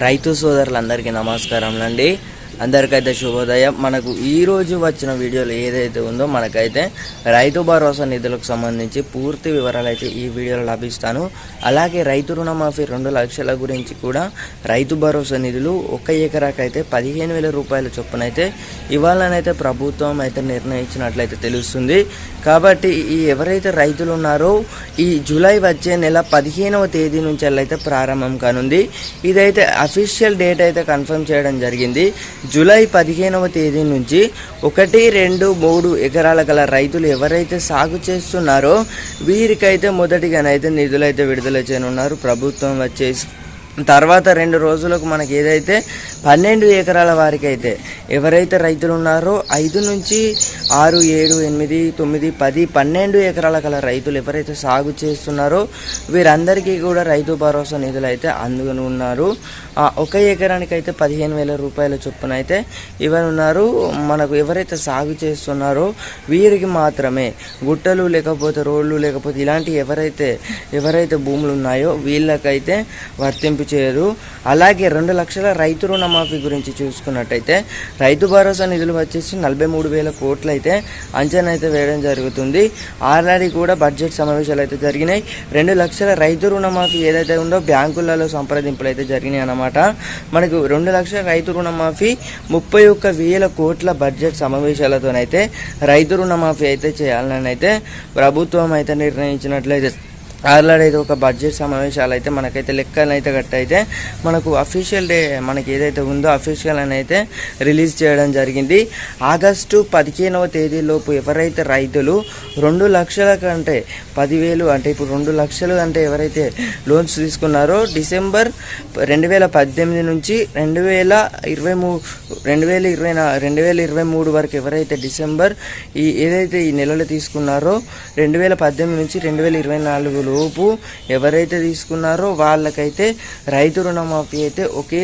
రైతు సోదరులందరికీ నమస్కారములండి. అందరికైతే శుభోదయం. మనకు ఈరోజు వచ్చిన వీడియోలో ఏదైతే ఉందో మనకైతే రైతు భరోసా నిధులకు సంబంధించి పూర్తి వివరాలు అయితే ఈ వీడియోలో లభిస్తాను. అలాగే రైతు రుణమాఫీ 2 లక్షల గురించి కూడా రైతు భరోసా నిధులు 1 ఎకరాకైతే 15,000 రూపాయల చొప్పునైతే ఇవ్వాలనైతే ప్రభుత్వం అయితే నిర్ణయించినట్లయితే తెలుస్తుంది. కాబట్టి ఈ ఎవరైతే రైతులు ఉన్నారో ఈ జూలై వచ్చే నెల 15వ తేదీ నుంచి అయితే ప్రారంభం కానుంది. ఇదైతే అఫీషియల్ డేట్ అయితే కన్ఫర్మ్ చేయడం జరిగింది. జూలై 15వ తేదీ నుంచి 1, 2, 3 ఎకరాల గల రైతులు ఎవరైతే సాగు చేస్తున్నారో వీరికైతే మొదటిగానైతే నిధులైతే విడుదల చేయనున్నారు ప్రభుత్వం వచ్చేసి. తర్వాత 2 రోజులకు మనకి ఏదైతే 12 ఎకరాల వారికి అయితే ఎవరైతే రైతులు ఉన్నారో 5 నుంచి 6, 7, 8, 9, 10, 12 ఎకరాల గల రైతులు ఎవరైతే సాగు చేస్తున్నారో వీరందరికీ కూడా రైతు భరోసా నిధులు అయితే అందుకున్నారు. 1 ఎకరానికి అయితే 15,000 రూపాయల చొప్పున అయితే ఇవ్వనున్నారు. మనకు ఎవరైతే సాగు చేస్తున్నారో వీరికి మాత్రమే గుట్టలు లేకపోతే రోడ్లు లేకపోతే ఇలాంటి ఎవరైతే భూములు ఉన్నాయో వీళ్ళకైతే వర్తింపు చేయదు. అలాగే 2 లక్షల రైతు రుణమాఫీ గురించి చూసుకున్నట్టయితే రైతు భరోసా నిధులు వచ్చేసి 43,000 కోట్లు అయితే అంచనా అయితే వేయడం జరుగుతుంది. ఆల్రెడీ కూడా బడ్జెట్ సమావేశాలు అయితే జరిగినాయి. 2 లక్షల రైతు రుణమాఫీ ఏదైతే ఉందో బ్యాంకులలో సంప్రదింపులు అయితే జరిగినాయి అన్నమాట. మనకు 2 లక్షల రైతు రుణమాఫీ 31,000 కోట్ల బడ్జెట్ సమావేశాలతోనైతే రైతు రుణమాఫీ అయితే చేయాలని అయితే ప్రభుత్వం అయితే నిర్ణయించినట్లయితే ఆల్రెడీ అయితే ఒక బడ్జెట్ సమావేశాలు అయితే మనకైతే లెక్కలు అయితే గట్టయితే మనకు అఫీషియల్ డే మనకి ఏదైతే ఉందో అఫీషియల్ అని అయితే రిలీజ్ చేయడం జరిగింది. ఆగస్టు 15వ తేదీలోపు ఎవరైతే రైతులు 2 లక్షల కంటే 10,000 అంటే ఇప్పుడు 2 లక్షలు అంటే ఎవరైతే లోన్స్ తీసుకున్నారో డిసెంబర్ 2018 నుంచి 2023 వరకు ఎవరైతే డిసెంబర్ ఏదైతే ఈ నెలలో తీసుకున్నారో 2018 నుంచి 2024 లోపు ఎవరైతే తీసుకున్నారో వాళ్ళకైతే రైతు రుణమాఫీ అయితే ఒకే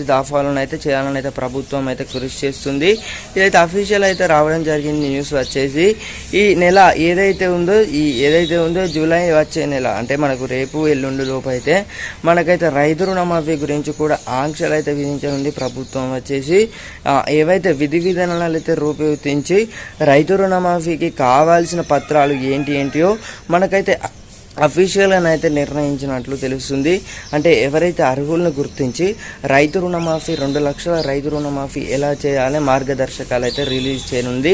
దఫాలను అయితే చేయాలని అయితే ప్రభుత్వం అయితే కృషి చేస్తుంది. ఇదైతే అఫీషియల్ అయితే రావడం జరిగింది. న్యూస్ వచ్చేసి ఈ నెల ఏదైతే ఉందో జూలై వచ్చే నెల అంటే మనకు రేపు ఎల్లుండి లోపు అయితే మనకైతే రైతు రుణమాఫీ గురించి కూడా ఆంక్షలు అయితే విధించనుంది ప్రభుత్వం వచ్చేసి. ఏవైతే విధి విధానాలు అయితే రూపొందించి రైతు రుణమాఫీకి కావాల్సిన పత్రాలు ఏంటియో మనకైతే అఫీషియల్ అని అయితే నిర్ణయించినట్లు తెలుస్తుంది. అంటే ఎవరైతే అర్హులను గుర్తించి రైతు రుణమాఫీ 2 లక్షల రైతు రుణమాఫీ ఎలా చేయాలి మార్గదర్శకాలు అయితే రిలీజ్ చేయనుంది.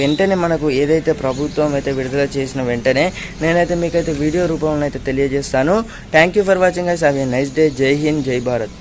వెంటనే మనకు ఏదైతే ప్రభుత్వం అయితే విడుదల చేసిన వెంటనే నేనైతే మీకైతే వీడియో రూపంలో అయితే తెలియజేస్తాను. Thank you for watching guys. Have a nice day. జై హింద్, జై భారత్.